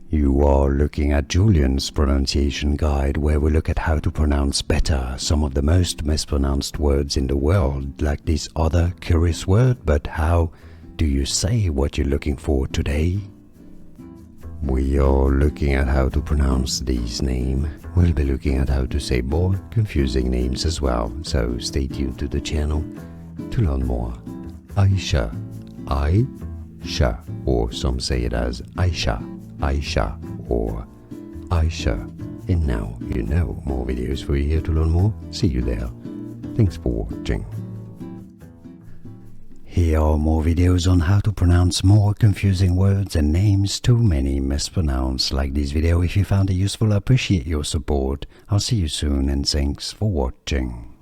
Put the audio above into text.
You are looking at Julian's pronunciation guide, where we look at how to pronounce better some of the most mispronounced words in the world, like this other curious word. But how do you say what you're looking for today? We are looking at how to pronounce these names. We'll be looking at how to say more confusing names as well, so stay tuned to the channel to learn more. Aicha, Aicha, or some say it as Aicha, Aicha, or Aicha. And now you know. More videos for you here to learn more. See you there. Thanks for watching. Here are more videos on how to pronounce more confusing words and names too many mispronounced. Like this video if you found it useful. I appreciate your support. I'll see you soon and thanks for watching.